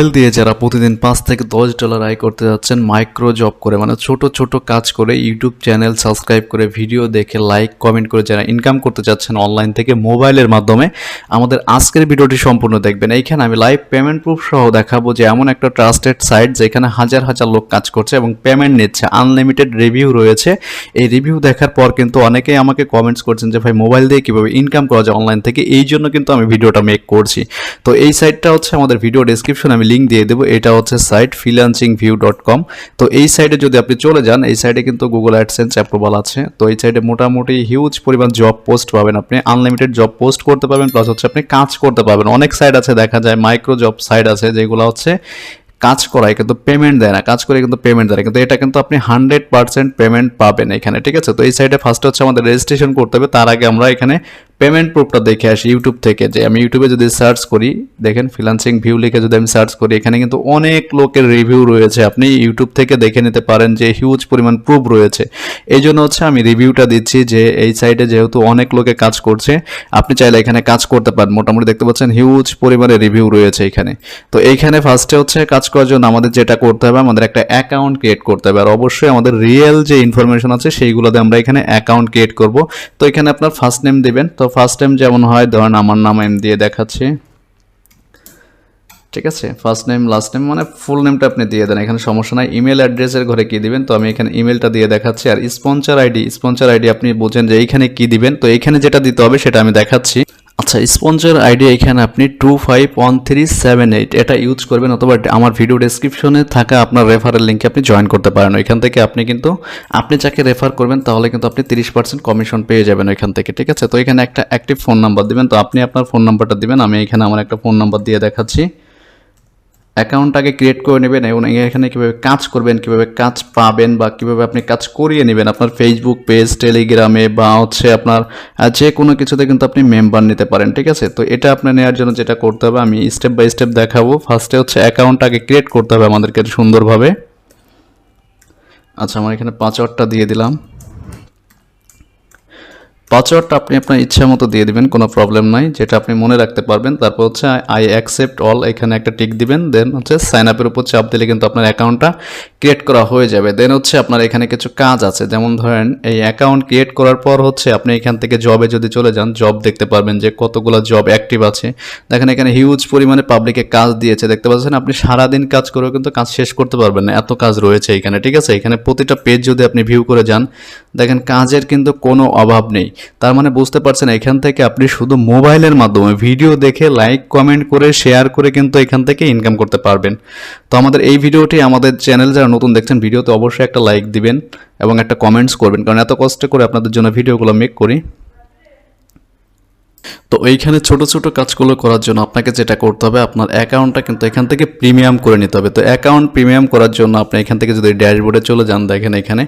Mobile দিয়ে যারা প্রতিদিন 5 থেকে $10 আয় করতে যাচ্ছেন মাইক্রো জব করে, মানে ছোট ছোট কাজ করে, ইউটিউব চ্যানেল সাবস্ক্রাইব করে, ভিডিও দেখে, লাইক কমেন্ট করে যারা ইনকাম করতে যাচ্ছেন অনলাইন থেকে মোবাইলের মাধ্যমে, আমাদের আজকের ভিডিওটি সম্পূর্ণ দেখবেন। এইখানে আমি লাইভ পেমেন্ট প্রুফ সহ দেখাবো যে এমন একটা ট্রাস্টেড সাইট যেখানে হাজার হাজার লোক কাজ করছে এবং পেমেন্ট নিচ্ছে, আনলিমিটেড রিভিউ রয়েছে। এই রিভিউ দেখার পর কিন্তু অনেকেই আমাকে কমেন্টস করছেন যে ভাই মোবাইল দিয়ে কীভাবে ইনকাম করা যায় অনলাইন থেকে, এই জন্য কিন্তু আমি ভিডিওটা মেক করছি। তো এই সাইটটা হচ্ছে আমাদের ভিডিও ডেসক্রিপশনে আমি লিঙ্ক দিয়ে দেবো। এটা হচ্ছে সাইট freelancingview.com। তো এই সাইটে যদি আপনি চলে যান, এই সাইটে কিন্তু গুগল অ্যাডসেন্স অ্যাপ্রুভাল আছে। তো এই সাইটে মোটামুটি হিউজ পরিমাণ জব পোস্ট পাবেন, আপনি আনলিমিটেড জব পোস্ট করতে পারবেন, প্লাস হচ্ছে আপনি কাজ করতে পারবেন। অনেক সাইট আছে, দেখা যায় মাইক্রো জব সাইট আছে যেগুলো হচ্ছে কাজ করায় কিন্তু পেমেন্ট দেয় না, কাজ করে কিন্তু পেমেন্ট দেয় না, কিন্তু এটা কিন্তু আপনি 100% পেমেন্ট পাবেন এখানে, ঠিক আছে। তো এই সাইটে ফার্স্ট হচ্ছে আমাদের রেজিস্ট্রেশন করতে হবে। তার আগে আমরা এখানে পেমেন্ট প্রুফটা দেখে আসি ইউটিউব থেকে। যে আমি ইউটিউবে যদি সার্চ করি, দেখেন ফ্রিল্যান্সিং ভিউ লিখে যদি আমি সার্চ করি, এখানে কিন্তু অনেক লোকের রিভিউ রয়েছে, আপনি ইউটিউব থেকে দেখে নিতে পারেন যে হিউজ পরিমাণ প্রুফ রয়েছে। এই জন্য হচ্ছে আমি রিভিউটা দিচ্ছি যে এই সাইটে যেহেতু অনেক লোকে কাজ করছে, আপনি চাইলে এখানে কাজ করতে পারেন। মোটামুটি দেখতে পাচ্ছেন হিউজ পরিমাণে রিভিউ রয়েছে এখানে। তো এইখানে ফার্স্টে হচ্ছে কাজ করার জন্য আমাদের যেটা করতে হবে, আমাদের একটা অ্যাকাউন্ট ক্রিয়েট করতে হবে, আর অবশ্যই আমাদের রিয়েল যে ইনফরমেশন আছে সেইগুলোতে আমরা এখানে অ্যাকাউন্ট ক্রিয়েট করব। তো এখানে আপনার ফার্স্ট নেম দিবেন। তো ফার্স্ট নেম যেমন হয়, ধরেন আমার নাম এম দিয়ে দেখাচ্ছি, ঠিক আছে। ফার্স্ট নেম লাস্ট নেম মানে ফুল নেমটা আপনি দিয়ে দেন, এখানে সমস্যা নাই। ইমেল অ্যাড্রেসের ঘরে কি দিবেন, তো আমি এখানে ইমেলটা দিয়ে দেখাচ্ছি। আর স্পন্সর আইডি আপনি বোঝেন যে এইখানে কি দিবেন, তো এইখানে যেটা দিতে হবে সেটা আমি দেখাচ্ছি। আচ্ছা, স্পন্সর আইডি এখানে আপনি 251378 এটা ইউজ করবেন, অথবা আমার ভিডিও ডেসক্রিপশনে থাকা আপনার রেফারেল লিঙ্কে আপনি জয়েন করতে পারেন। ওইখান থেকে আপনি যাকে রেফার করবেন তাহলে কিন্তু আপনি 30% কমিশন পেয়ে যাবেন ওইখান থেকে, ঠিক আছে। তো এখানে একটা অ্যাক্টিভ ফোন নাম্বার দিবেন, তো আপনি আপনার ফোন নাম্বারটা দিবেন। আমি এখানে আমার একটা ফোন নাম্বার দিয়ে দেখাচ্ছি। অ্যাকাউন্টটাকে ক্রিয়েট করে নেবেন এবং এখানে কীভাবে কাজ করবেন, কীভাবে কাজ পাবেন, বা কীভাবে আপনি কাজ করিয়ে নেবেন আপনার ফেসবুক পেজ, টেলিগ্রামে, বা হচ্ছে আপনার যে কোনো কিছুতে কিন্তু আপনি মেম্বার নিতে পারেন, ঠিক আছে। তো এটা আপনার নেওয়ার জন্য যেটা করতে হবে আমি স্টেপ বাই স্টেপ দেখাবো। ফার্স্টে হচ্ছে অ্যাকাউন্টটাকে ক্রিয়েট করতে হবে আমাদেরকে সুন্দরভাবে। আচ্ছা, আমার এখানে পাসওয়ার্ডটা দিয়ে দিলাম। পাসওয়ার্ডটা আপনি আপনার ইচ্ছা মতো দিয়ে দিবেন, কোনো প্রবলেম নাই, যেটা আপনি মনে রাখতে পারবেন। তারপর হচ্ছে আই অ্যাকসেপ্ট অল, এখানে একটা টিক দিবেন। দেন হচ্ছে সাইন আপের উপর চাপ দিলে কিন্তু আপনার অ্যাকাউন্টটা ক্রিয়েট করা হয়ে যাবে। দেন হচ্ছে আপনার এখানে কিছু কাজ আছে, যেমন ধরেন এই অ্যাকাউন্ট ক্রিয়েট করার পর হচ্ছে আপনি এখান থেকে জবে যদি চলে যান, জব দেখতে পারবেন যে কতগুলো জব অ্যাক্টিভ আছে। দেখেন এখানে হিউজ পরিমাণে পাবলিকে কাজ দিয়েছে, দেখতে পাচ্ছেন। আপনি সারাদিন কাজ করেও কিন্তু কাজ শেষ করতে পারবেন না, এত কাজ রয়েছে এখানে, ঠিক আছে। এখানে প্রতিটা পেজ যদি আপনি ভিউ করে যান, দেখেন কাজের কিন্তু কোনো অভাব নেই। তার মানে বুঝতে পারছেন এখান থেকে আপনি শুধু মোবাইলের মাধ্যমে ভিডিও দেখে, লাইক কমেন্ট করে, শেয়ার করে কিন্তু এখান থেকে ইনকাম করতে পারবেন। তো আমাদের এই ভিডিওটি, আমাদের চ্যানেল যারা নতুন দেখছেন, ভিডিওতে অবশ্যই একটা লাইক দিবেন এবং একটা কমেন্টস করবেন, কারণ এত কষ্ট করে আপনাদের জন্য ভিডিওগুলো মেক করি। তো এইখানে ছোট ছোট কাজগুলো করার জন্য আপনাকে যেটা করতে হবে, আপনার অ্যাকাউন্টটা কিন্তু এখান থেকে প্রিমিয়াম করে নিতে হবে। তো অ্যাকাউন্ট প্রিমিয়াম করার জন্য আপনি এখান থেকে যদি ড্যাশবোর্ডে চলে যান, দেখেন এখানে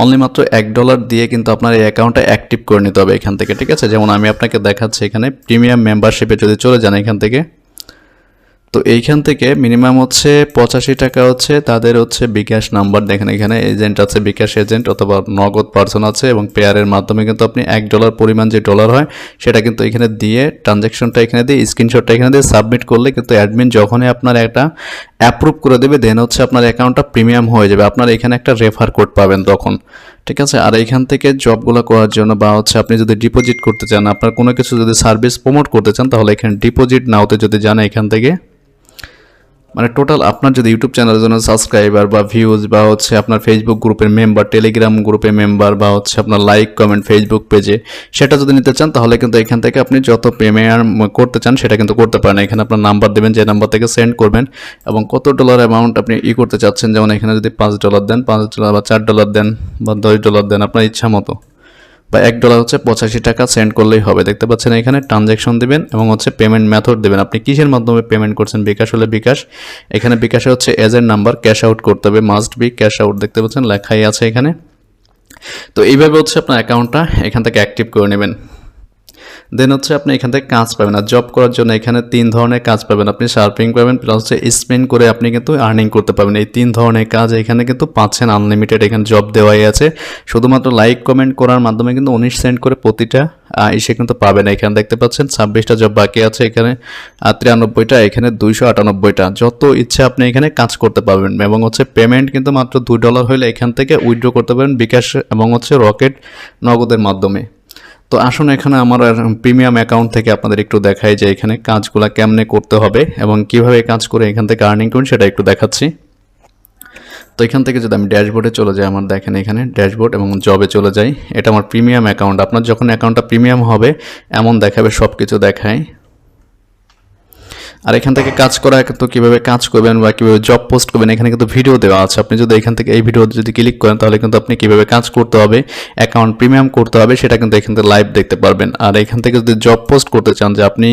অনলি মাত্র $1 দিয়ে কিন্তু আপনার এই অ্যাকাউন্টটা অ্যাক্টিভ করে নিতে হবে এখান থেকে, ঠিক আছে। যেমন আমি আপনাকে দেখাচ্ছি, এখানে প্রিমিয়াম মেম্বারশিপে যদি চলে যান এখান থেকে, তো এইখান থেকে মিনিমাম হচ্ছে 85 টাকা হচ্ছে তাদের হচ্ছে বিকাশ নাম্বার। দেখেন এখানে এজেন্ট আছে, বিকাশ এজেন্ট অথবা নগদ পার্সন আছে, এবং পেয়ারের মাধ্যমে কিন্তু আপনি $1 পরিমাণ যে ডলার হয় সেটা কিন্তু এখানে দিয়ে, ট্রানজ্যাকশনটা এখানে দিয়ে, স্ক্রিনশটটা এখানে দিয়ে সাবমিট করলে কিন্তু অ্যাডমিন যখনই আপনার একটা অ্যাপ্রুভ করে দেবে, দেন হচ্ছে আপনার অ্যাকাউন্টটা প্রিমিয়াম হয়ে যাবে। আপনার এখানে একটা রেফার কোড পাবেন তখন, ঠিক আছে। আর এইখান থেকে জবগুলো করার জন্য, বা হচ্ছে আপনি যদি ডিপোজিট করতে চান, আপনার কোনো কিছু যদি সার্ভিস প্রমোট করতে চান, তাহলে এখানে ডিপোজিট নাওতে যদি যান এখান থেকে, মানে টোটাল আপনার যদি ইউটিউব চ্যানেলের জন্য সাবস্ক্রাইবার বা ভিউজ, বা হচ্ছে আপনার ফেসবুক গ্রুপের মেম্বার, টেলিগ্রাম গ্রুপে মেম্বার, বা হচ্ছে আপনার লাইক কমেন্ট ফেসবুক পেজে, সেটা যদি নিতে চান তাহলে কিন্তু এখান থেকে আপনি যত পেমেন্ট করতে চান সেটা কিন্তু করতে পারেন। এখানে আপনার নাম্বার দেবেন, যে নাম্বার থেকে সেন্ড করবেন, এবং কত ডলার অ্যামাউন্ট আপনি করতে চাচ্ছেন। যেমন এখানে যদি $5 দেন, $5 বা $4 দেন, বা $10 দেন, আপনার ইচ্ছা মতো, বা $1 হচ্ছে 85 টাকা সেন্ড করলেই হবে। দেখতে পাচ্ছেন এখানে ট্রানজ্যাকশন দিবেন এবং হচ্ছে পেমেন্ট মেথড দেবেন, আপনি কিসের মাধ্যমে পেমেন্ট করছেন। বিকাশ হলে বিকাশ, এখানে বিকাশে হচ্ছে এজেন্ট নাম্বার, ক্যাশ আউট করতে হবে, মাস্ট বি ক্যাশ আউট, দেখতে পাচ্ছেন লেখাই আছে এখানে। তো এইভাবে হচ্ছে আপনার অ্যাকাউন্টটা এখান থেকে অ্যাক্টিভ করে নেবেন। দেন হচ্ছে আপনি এখান থেকে কাজ পাবেন। আর জব করার জন্য এখানে 3 ধরনের কাজ পাবেন, আপনি শার্পিং পাবেন, প্লাস হচ্ছে স্পেন্ড করে আপনি কিন্তু আর্নিং করতে পারবেন। এই 3 ধরনের কাজ এখানে কিন্তু পাচ্ছেন আনলিমিটেড, এখানে জব দেওয়াই আছে। শুধুমাত্র লাইক কমেন্ট করার মাধ্যমে কিন্তু 19 সেন্ট করে প্রতিটা এসে কিন্তু পাবেন। এখানে দেখতে পাচ্ছেন 26টা জব বাকি আছে, এখানে 93টা, এখানে 298টা। যত ইচ্ছা আপনি এখানে কাজ করতে পারবেন এবং হচ্ছে পেমেন্ট কিন্তু মাত্র $2 হলে এখান থেকে উইথড্র করতে পারবেন বিকাশ এবং হচ্ছে রকেট নগদের মাধ্যমে। তো আসুন এখানে আমার প্রিমিয়াম অ্যাকাউন্ট থেকে আপনাদের একটু দেখাই যে এখানে কাজগুলো কেমনে করতে হবে এবং কিভাবে কাজ করে এখান থেকে আর্নিং করুন সেটা একটু দেখাচ্ছি। তো এখান থেকে যদি আমি ড্যাশবোর্ডে চলে যাই, আমার দেখেন এখানে ড্যাশবোর্ড এবং জবে চলে যাই, এটা আমার প্রিমিয়াম অ্যাকাউন্ট। আপনার যখন অ্যাকাউন্টটা প্রিমিয়াম হবে এমন দেখাবে, সব কিছু দেখায়। আর এখান থেকে কাজ করা কিন্তু কীভাবে কাজ করবেন বা কীভাবে জব পোস্ট করবেন এখানে কিন্তু ভিডিও দেওয়া আছে। আপনি যদি এখান থেকে এই ভিডিও যদি ক্লিক করেন তাহলে কিন্তু আপনি কীভাবে কাজ করতে হবে, অ্যাকাউন্ট প্রিমিয়াম করতে হবে সেটা কিন্তু এখান থেকে লাইভ দেখতে পারবেন। আর এখান থেকে যদি জব পোস্ট করতে চান যে আপনি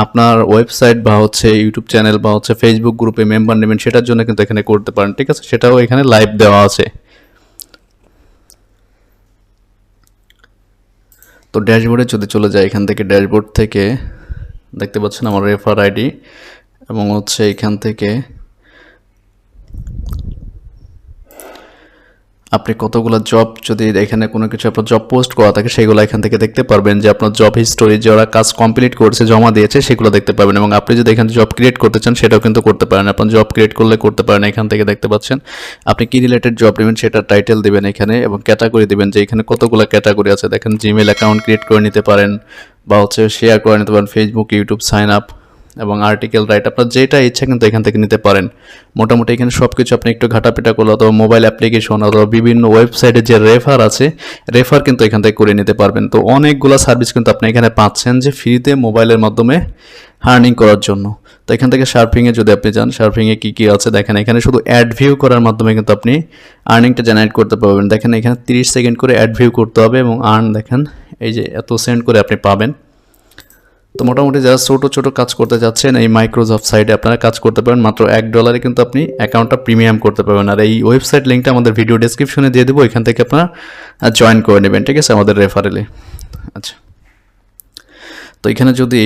আপনার ওয়েবসাইট বা হচ্ছে ইউটিউব চ্যানেল বা হচ্ছে ফেসবুক গ্রুপে মেম্বার নেবেন, সেটার জন্য কিন্তু এখানে করতে পারেন, ঠিক আছে, সেটাও এখানে লাইভ দেওয়া আছে। তো ড্যাশবোর্ডে যদি চলে যায়, এখান থেকে ড্যাশবোর্ড থেকে দেখতে পাচ্ছেন আমার রেফার আইডি এবং হচ্ছে এখান থেকে আপনি কতগুলো জব, যদি এখানে কোনো কিছু আপনার জব পোস্ট করা থাকে সেগুলো এখান থেকে দেখতে পারবেন, যে আপনার জব হিস্টোরি যারা কাজ কমপ্লিট করেছে জমা দিয়েছে সেগুলো দেখতে পাবেন। এবং আপনি যদি এখানে জব ক্রিয়েট করতে চান সেটাও কিন্তু করতে পারেন, আপনার জব ক্রিয়েট করলে করতে পারেন। এখান থেকে দেখতে পাচ্ছেন আপনি কি রিলেটেড জব নেবেন সেটা টাইটেল দিবেন এখানে এবং ক্যাটাগরি দিবেন, যে এখানে কতগুলো ক্যাটাগরি আছে। দেখেন জিমেল অ্যাকাউন্ট ক্রিয়েট করে নিতে পারেন বা হচ্ছে শেয়ার করে নিতে পারেন, ফেসবুক, ইউটিউব, সাইন আপ এবং আর্টিকেল রাইট, আপনার যেটা ইচ্ছা কিন্তু এখান থেকে নিতে পারেন। মোটামুটি এখানে সব কিছু আপনি একটু ঘাটাপিটা করলে অথবা মোবাইল অ্যাপ্লিকেশন অথবা বিভিন্ন ওয়েবসাইটে যে রেফার আছে, রেফার কিন্তু এখান থেকে করে নিতে পারবেন। তো অনেকগুলো সার্ভিস কিন্তু আপনি এখানে পাচ্ছেন যে ফ্রিতে মোবাইলের মাধ্যমে আর্নিং করার জন্য। তো এখান থেকে শার্পিংয়ে যদি আপনি যান, শার্পিংয়ে কী কী আছে দেখেন, এখানে শুধু অ্যাড ভিউ করার মাধ্যমে কিন্তু আপনি আর্নিংটা জেনারেট করতে পারবেন। দেখেন এখানে 30 সেকেন্ড করে অ্যাড ভিউ করতে হবে এবং আর্ন দেখেন এই যে এত সেন্ট করে আপনি পাবেন। তো মোটামুটি যারা ছোটো ছোটো কাজ করতে যাচ্ছেন এই মাইক্রোসফট সাইটে আপনারা কাজ করতে পারেন, মাত্র $1 কিন্তু আপনি অ্যাকাউন্টটা প্রিমিয়াম করতে পারবেন। আর এই ওয়েবসাইট লিঙ্কটা আমাদের ভিডিও ডেসক্রিপশনে দিয়ে দেবো, এখান থেকে আপনারা জয়েন করে নেবেন, ঠিক আছে, আমাদের রেফারেলে। আচ্ছা, তো এখানে যদি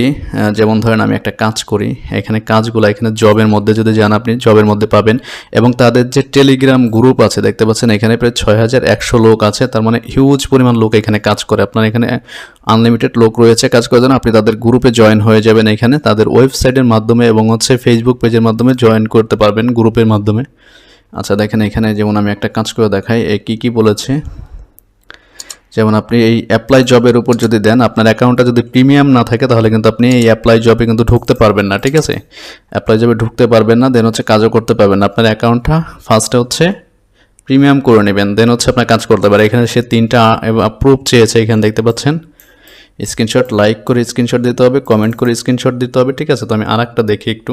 যেমন ধরেন আমি একটা কাজ করি, এখানে কাজগুলো এখানে জবের মধ্যে যদি যান আপনি জবের মধ্যে পাবেন এবং তাদের যে টেলিগ্রাম গ্রুপ আছে দেখতে পাচ্ছেন এখানে প্রায় 6100 লোক আছে, তার মানে হিউজ পরিমাণ লোক এখানে কাজ করে। আপনার এখানে আনলিমিটেড লোক রয়েছে কাজ করার জন্য, আপনি তাদের গ্রুপে জয়েন হয়ে যাবেন এখানে তাদের ওয়েবসাইটের মাধ্যমে এবং হচ্ছে ফেসবুক পেজের মাধ্যমে জয়েন করতে পারবেন গ্রুপের মাধ্যমে। আচ্ছা দেখেন এখানে যেমন আমি একটা কাজ করে দেখাই, কী কী বলেছে। যেমন আপনি এই অ্যাপ্লাই জবের উপর যদি দেন, আপনার অ্যাকাউন্টটা যদি প্রিমিয়াম না থাকে তাহলে কিন্তু আপনি এই অ্যাপ্লাই জবে কিন্তু ঢুকতে পারবেন না, ঠিক আছে, অ্যাপ্লাই জবে ঢুকতে পারবেন না, দেন হচ্ছে কাজও করতে পারবেন না। আপনার অ্যাকাউন্টটা ফার্স্টে হচ্ছে প্রিমিয়াম করে নেবেন, দেন হচ্ছে আপনার কাজ করতে পারে। এখানে সে 3টা প্রুফ চেয়েছে, এখানে দেখতে পাচ্ছেন স্ক্রিনশট, লাইক করে স্ক্রিনশট দিতে হবে, কমেন্ট করে স্ক্রিনশট দিতে হবে, ঠিক আছে। তো আমি আরেকটা দেখি একটু,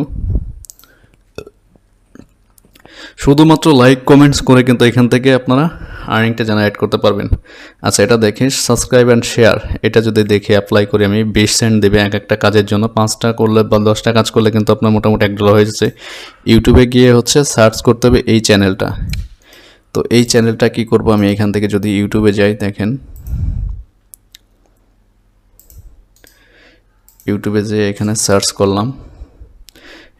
শুধুমাত্র লাইক কমেন্টস করে কিন্তু এখান থেকে আপনারা আর্নিংটা জেনারেট করতে পারবেন। আচ্ছা এটা দেখি সাবস্ক্রাইব অ্যান্ড শেয়ার, এটা যদি দেখে অ্যাপ্লাই করি আমি 20 সেন্ট দেবে এক একটা কাজের জন্য, 5টা করলে বা 10টা কাজ করলে কিন্তু আপনার মোটামুটি $1 হয়ে যাচ্ছে। ইউটিউবে গিয়ে হচ্ছে সার্চ করতে হবে এই চ্যানেলটা। তো এই চ্যানেলটা কি করব আমি, এখান থেকে যদি ইউটিউবে যাই, দেখেন ইউটিউবে যে এখানে সার্চ করলাম,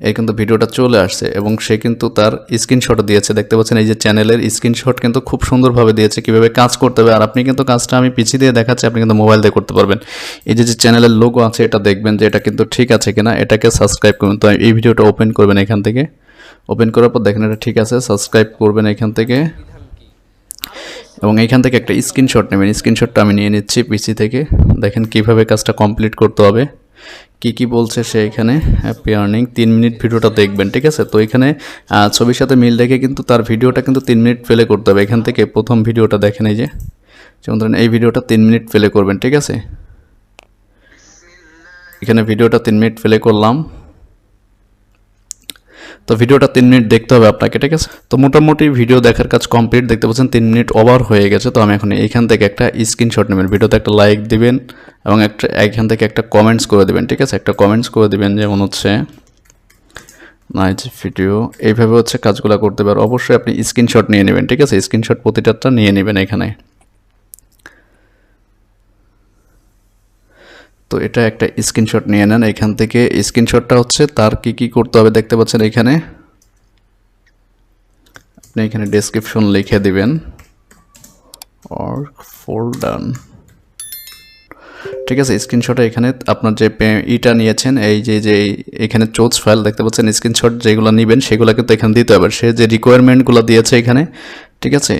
এই কিন্তু ভিডিওটা চলে আসছে এবং সে কিন্তু তার স্ক্রিনশটও দিয়েছে, দেখতে পাচ্ছেন এই যে চ্যানেলের স্ক্রিনশট কিন্তু খুব সুন্দরভাবে দিয়েছে কীভাবে কাজ করতে হবে। আর আপনি কিন্তু কাজটা আমি পিছিয়ে দিয়ে দেখাচ্ছি, আপনি কিন্তু মোবাইল দিয়ে করতে পারবেন। এই যে চ্যানেলের লোগো আছে এটা দেখবেন যে এটা কিন্তু ঠিক আছে কিনা, এটাকে সাবস্ক্রাইব করবেন। তো এই ভিডিওটা ওপেন করবেন, এখান থেকে ওপেন করার পর দেখেন এটা ঠিক আছে, সাবস্ক্রাইব করবেন এখান থেকে এবং এইখান থেকে একটা স্ক্রিনশট নেবেন। স্ক্রিনশটটা আমি নিয়ে নিচ্ছি পিসি থেকে, দেখেন কিভাবে কাজটা কমপ্লিট করতে হবে, কি বলছে সে এখানে। হ্যাপি আর্নিং 3 মিনিট ভিডিওটা দেখবেন, ঠিক আছে। তো এখানে ছবির সাথে মিল রেখে কিন্তু তার ভিডিওটা কিন্তু 3 মিনিট প্লে করতে হবে। এখান থেকে প্রথম ভিডিওটা দেখেন, এই যে যেমন ধরেন এই ভিডিওটা 3 মিনিট প্লে করবেন, ঠিক আছে। এখানে ভিডিওটা 3 মিনিট প্লে করলাম, তো ভিডিওটা 3 মিনিট দেখতে হবে আপনাকে, ঠিক আছে। তো মোটামুটি ভিডিও দেখার কাজ কমপ্লিট, দেখতে পাচ্ছেন 3 মিনিট ওভার হয়ে গেছে। তো আমি এখন এইখান থেকে একটা স্ক্রিনশট নেবেন, ভিডিওতে একটা লাইক দিবেন এবং এখান থেকে একটা কমেন্টস করে দেবেন, ঠিক আছে, একটা কমেন্টস করে দেবেন যেমন হচ্ছে নাইস ভিডিও, এইভাবে হচ্ছে কাজগুলো করতে পারেন। অবশ্যই আপনি স্ক্রিনশট নিয়ে নেবেন, ঠিক আছে, স্ক্রিনশট প্রতিটা নিয়ে নেবেন এখানে। তো এটা একটা স্ক্রিনশট নিয়ে নেন এখান থেকে। স্ক্রিনশটটা হচ্ছে তার কি করতে হবে দেখতে পাচ্ছেন এখানে, আপনি এখানে ডেসক্রিপশন লিখে দিবেন ওয়ার্ক ফর ডান, ঠিক আছে। স্ক্রিনশটে এখানে আপনার যে ইটা নিয়েছেন এই যে এখানে চোজ ফাইল দেখতে পাচ্ছেন, স্ক্রিনশট যেগুলো নেবেন সেগুলো কিন্তু এখানে দিতে হবে, সে যে রিকোয়ারমেন্টগুলো দিয়েছে এখানে, ঠিক আছে।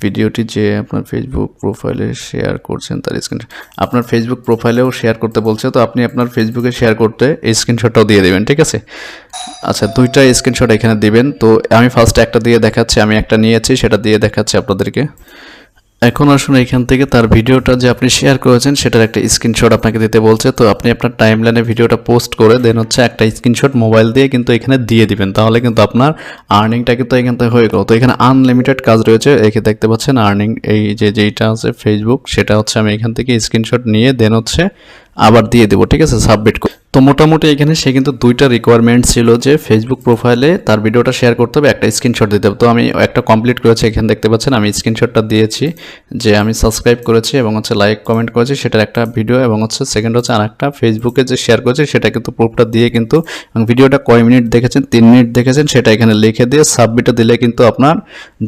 ভিডিওটি যে আপনার ফেসবুক প্রোফাইলে শেয়ার করছেন তার স্ক্রিনশট, আপনার ফেসবুক প্রোফাইলেও শেয়ার করতে বলছে, তো আপনি আপনার ফেসবুকে শেয়ার করতে এই স্ক্রিনশটটাও দিয়ে দেবেন, ঠিক আছে। আচ্ছা, দুইটা স্ক্রিনশট এখানে দিবেন। তো আমি ফার্স্ট একটা দিয়ে দেখাচ্ছি, আমি একটা নিয়েছি সেটা দিয়ে দেখাচ্ছি আপনাদেরকে। এখন আসুন এখান থেকে তার ভিডিওটা যে আপনি শেয়ার করেছেন সেটার একটা স্ক্রিনশট আপনাকে দিতে বলছে। তো আপনি আপনার টাইমলাইনে ভিডিওটা পোস্ট করে দেন হচ্ছে একটা স্ক্রিনশট মোবাইল দিয়ে কিন্তু এখানে দিয়ে দিবেন, তাহলে কিন্তু আপনার আর্নিংটা কিন্তু এখান থেকে হয়ে গেল। তো এখানে আনলিমিটেড কাজ রয়েছে, এখানে দেখতে পাচ্ছেন আর্নিং, এই যেইটা আছে ফেসবুক, সেটা হচ্ছে আমি এখান থেকে স্ক্রিনশট নিয়ে দেন হচ্ছে আবার দিয়ে দেবো, ঠিক আছে, সাবমিট। তো মোটামুটি এখানে সে কিন্তু দুইটা রিকোয়ারমেন্ট ছিল যে ফেসবুক প্রোফাইলে তার ভিডিওটা শেয়ার করতে হবে, একটা স্ক্রিনশট দিতে হবে। তো আমি একটা কমপ্লিট করেছি, এখানে দেখতে পাচ্ছেন আমি স্ক্রিনশটটা দিয়েছি যে আমি সাবস্ক্রাইব করেছি এবং হচ্ছে লাইক কমেন্ট করেছি সেটার একটা ভিডিও, এবং হচ্ছে সেকেন্ড হচ্ছে আর একটা ফেসবুকে যে শেয়ার করেছি সেটা কিন্তু প্রুফটা দিয়ে কিন্তু, এবং ভিডিওটা কয় মিনিট দেখেছেন, 3 মিনিট দেখেছেন, সেটা এখানে লিখে দিয়ে সাবমিটে দিলে কিন্তু আপনার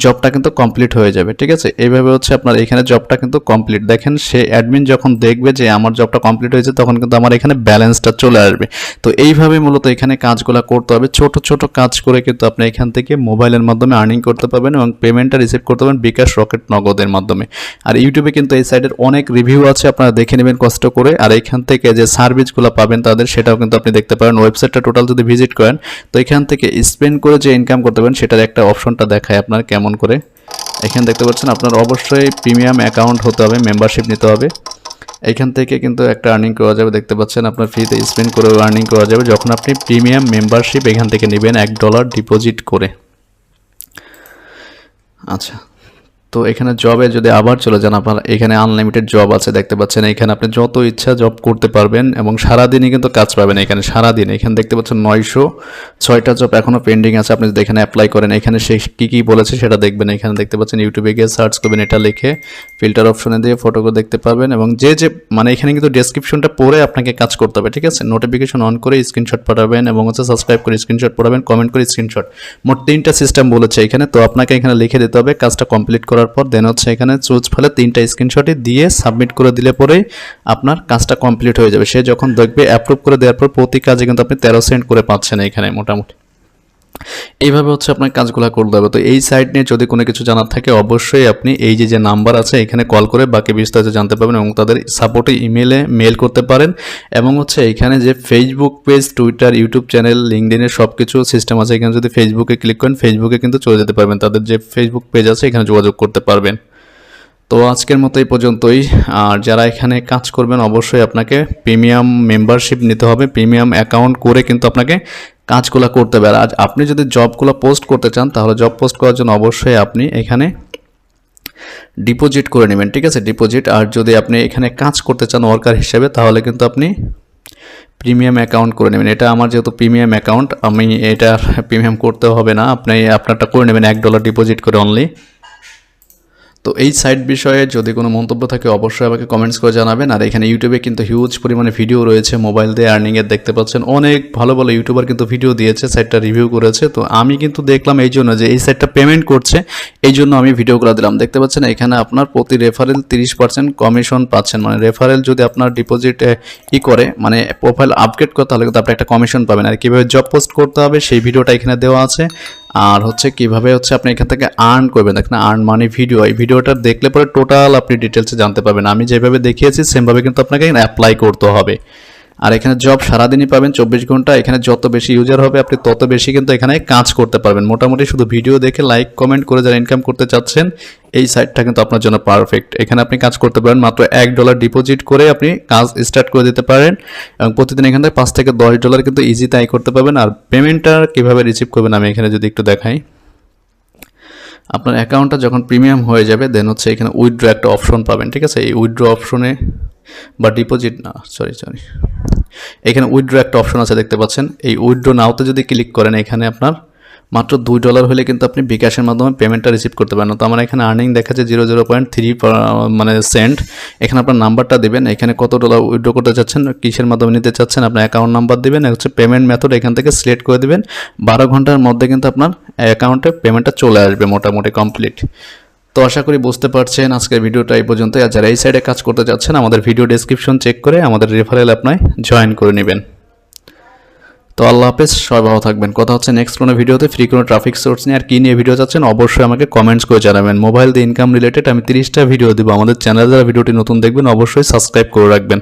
জবটা কিন্তু কমপ্লিট হয়ে যাবে, ঠিক আছে। এইভাবে হচ্ছে আপনার এখানে জবটা কিন্তু কমপ্লিট। দেখেন সে অ্যাডমিন যখন দেখবে যে আমার জবটা কমপ্লিট হয়েছে তখন কিন্তু আমার এখানে ব্যালেন্সটা চলে আসবে। তো এইভাবে মূলত এখানে কাজগুলো করতে হবে, ছোট ছোট কাজ করে কিন্তু আপনি এখান থেকে মোবাইলের মাধ্যমে আর্নিং করতে পারবেন এবং পেমেন্টটা রিসিভ করতে পারবেন বিকাশ, রকেট, নগদের মাধ্যমে। আর ইউটিউবে কিন্তু এই সাইটের অনেক রিভিউ আছে, আপনারা দেখে নেবেন কষ্ট করে। আর এখান থেকে যে সার্ভিসগুলো পাবেন তাদের, সেটাও কিন্তু আপনি দেখতে পারেন। ওয়েবসাইটটা টোটাল যদি ভিজিট করেন তো এখান থেকে স্পেন্ড করে যে ইনকাম করতে পারেন সেটার একটা অপশনটা দেখায় আপনার কেমন করে। এখানে দেখতে পাচ্ছেন আপনার অবশ্যই প্রিমিয়াম অ্যাকাউন্ট হতে হবে, মেম্বারশিপ নিতে হবে। এখান থেকে কিন্তু একটা আর্নিং করা যাবে, দেখতে পাচ্ছেন আপনার ফ্রিতে স্পেন্ড করেও আর্নিং করা যাবে যখন আপনি প্রিমিয়াম মেম্বারশিপ এখান থেকে নেবেন $1 ডিপোজিট করে। আচ্ছা, তো এখানে জবে যদি আবার চলে যান, আপনার এখানে আনলিমিটেড জব আছে দেখতে পাচ্ছেন। এখানে আপনি যত ইচ্ছা জব করতে পারবেন এবং সারাদিনই কিন্তু কাজ পাবেন এখানে সারাদিন। এখানে দেখতে পাচ্ছেন 906টা জব এখনও পেন্ডিং আছে, আপনি যদি এখানে অ্যাপ্লাই করেন। এখানে সে কী বলেছে সেটা দেখবেন। এখানে দেখতে পাচ্ছেন ইউটিউবে গিয়ে সার্চ করবেন, এটা লিখে ফিল্টার অপশনে দিয়ে ফটোগুলো দেখতে পাবেন, এবং যে মানে এখানে কিন্তু ডেসক্রিপশনটা পড়ে আপনাকে কাজ করতে হবে, ঠিক আছে। নোটিফিকেশন অন করে স্ক্রিনশট পাঠাবেন এবং হচ্ছে সাবস্ক্রাইব করে স্ক্রিনশট পাঠাবেন, কমেন্ট করে স্ক্রিনশট, মোট 3টা সিস্টেম বলেছে এখানে। তো আপনাকে এখানে লিখে দিতে হবে কাজটা কমপ্লিট করার পর, দেন হচ্ছে এখানে চুজ ফেলে 3টা স্ক্রিনশটই দিয়ে সাবমিট করে দিলে পরেই আপনার কাজটা কমপ্লিট হয়ে যাবে। সে যখন দেখবে অ্যাপ্রুভ করে দেওয়ার পর প্রতি কাজে কিন্তু আপনি 13 সেন্ট করে পাচ্ছেন এখানে মোটামুটি। এইভাবে হচ্ছে আপনার কাজগুলো করতে হবে। তো এই সাইট নিয়ে যদি কোনো কিছু জানার থাকে অবশ্যই আপনি এই যে নাম্বার আছে এখানে কল করে বাকি বিস্তারিত জানতে পারবেন, এবং তাদের সাপোর্টে ইমেলে মেল করতে পারেন। এবং হচ্ছে এখানে যে Facebook page, Twitter, YouTube channel, লিঙ্কডইনের সব কিছু সিস্টেম আছে। এখানে যদি ফেসবুকে ক্লিক করেন ফেসবুকে কিন্তু চলে যেতে পারবেন, তাদের যে ফেসবুক পেজ আছে এখানে যোগাযোগ করতে পারবেন। তো আজকের মতো এই পর্যন্তই। আর যারা এখানে কাজ করবেন অবশ্যই আপনাকে প্রিমিয়াম মেম্বারশিপ নিতে হবে, প্রিমিয়াম অ্যাকাউন্ট করে কিন্তু আপনাকে কাজগুলো করতে হবে। আর আপনি যদি জবগুলো পোস্ট করতে চান তাহলে জব পোস্ট করার জন্য অবশ্যই আপনি এখানে ডিপোজিট করে নেবেন, ঠিক আছে, ডিপোজিট। আর যদি আপনি এখানে কাজ করতে চান ওয়ার্কার হিসেবে তাহলে কিন্তু আপনি প্রিমিয়াম অ্যাকাউন্ট করে নেবেন। এটা আমার যেহেতু প্রিমিয়াম অ্যাকাউন্ট, আমি এটা প্রিমিয়াম করতেও হবে না, আপনি আপনারটা করে নেবেন $1 ডিপোজিট করে অনলি। তো এই সাইট বিষয়ে যদি কোনো মন্তব্য থাকে অবশ্যই আমাকে কমেন্টস করে জানাবেন। আর এখানে ইউটিউবে কিন্তু হিউজ পরিমাণে ভিডিও রয়েছে মোবাইল দিয়ে আর্নিংয়ের, দেখতে পাচ্ছেন অনেক ভালো ভালো ইউটিউবার কিন্তু ভিডিও দিয়েছে, সাইটটা রিভিউ করেছে। তো আমি কিন্তু দেখলাম এই জন্য যে এই সাইটটা পেমেন্ট করছে, এই জন্য আমি ভিডিওগুলো দিলাম। দেখতে পাচ্ছেন এখানে আপনার প্রতি রেফারেল 30% কমিশন পাচ্ছেন, মানে রেফারেল যদি আপনার ডিপোজিট করে মানে প্রোফাইল আপগ্রেড করে তাহলে কিন্তু আপনি একটা কমিশন পাবেন। আর কীভাবে জব পোস্ট করতে হবে সেই ভিডিওটা এখানে দেওয়া আছে। আর হচ্ছে কিভাবে হচ্ছে আপনি এখান থেকে আর্ন করবেন, দেখেন আর্ন মানি ভিডিও, এই ভিডিওটা দেখলে পরে টোটাল আপনি ডিটেলসে জানতে পারবেন। আমি যেভাবে দেখিয়েছি সেমভাবে কিন্তু আপনাকে অ্যাপ্লাই করতে হবে। আর এখানে জব সারাদিনই পাবেন 24 ঘন্টা। এখানে যত বেশি ইউজার হবে আপনি তত বেশি কিন্তু এখানে কাজ করতে পারবেন। মোটামুটি শুধু ভিডিও দেখে লাইক কমেন্ট করে যারা ইনকাম করতে চাচ্ছেন এই সাইটটা কিন্তু আপনার জন্য পারফেক্ট। এখানে আপনি কাজ করতে পারেন মাত্র $1 ডিপোজিট করে আপনি কাজ স্টার্ট করে দিতে পারেন, এবং প্রতিদিন এখান থেকে $5 থেকে $10 কিন্তু ইজিতে আয় করতে পারবেন। আর পেমেন্টটা কীভাবে রিসিভ করবেন আমি এখানে যদি একটু দেখাই। আপনার অ্যাকাউন্টটা যখন প্রিমিয়াম হয়ে যাবে দেন হচ্ছে এখানে উইথড্র একটা অপশন পাবেন, ঠিক আছে। এই উইথড্র অপশনে বা ডিপোজিট না সরি এখানে উইথড্র একটা অপশন আছে দেখতে পাচ্ছেন। এই উইথড্র নাওতে যদি ক্লিক করেন এখানে আপনার মাত্র $2 হলে কিন্তু আপনি বিকাশের মাধ্যমে পেমেন্টটা রিসিভ করতে পারেন। তো আমার এখানে আর্নিং দেখাচ্ছে 0.3 মানে সেন্ট। এখানে আপনার নাম্বারটা দিবেন, এখানে কত ডলার উইথড্র করতে চাচ্ছেন, কিসের মাধ্যমে নিতে চাচ্ছেন, আপনার অ্যাকাউন্ট নাম্বার দিবেন, হচ্ছে পেমেন্ট মেথড এখান থেকে সিলেক্ট করে দিবেন। 12 ঘন্টার মধ্যে কিন্তু আপনার অ্যাকাউন্টে পেমেন্টটা চলে আসবে মোটামুটি কমপ্লিট। তো আশা করি বুঝতে পারছেন আজকের ভিডিওটা এই পর্যন্ত। আর যারা এই সাইডে কাজ করতে যাচ্ছেন আমাদের ভিডিও ডেসক্রিপশন চেক করে আমাদের রেফারেল অ্যাপনায় জয়েন করে নেবেন। তো আল্লাহ হাফেজ, সবাই ভালো থাকবেন। কথা হচ্ছে নেক্সট কোনো ভিডিওতে। ফ্রি কোনো ট্রাফিক সোর্স নিয়ে আর কী নিয়ে ভিডিও চাচ্ছেন অবশ্যই আমাকে কমেন্টস করে জানাবেন। মোবাইল দিয়ে ইনকাম রিলেটেড আমি 30টা ভিডিও দেবো। আমাদের চ্যানেলে যারা ভিডিওটি নতুন দেখবেন অবশ্যই সাবস্ক্রাইব করে রাখবেন।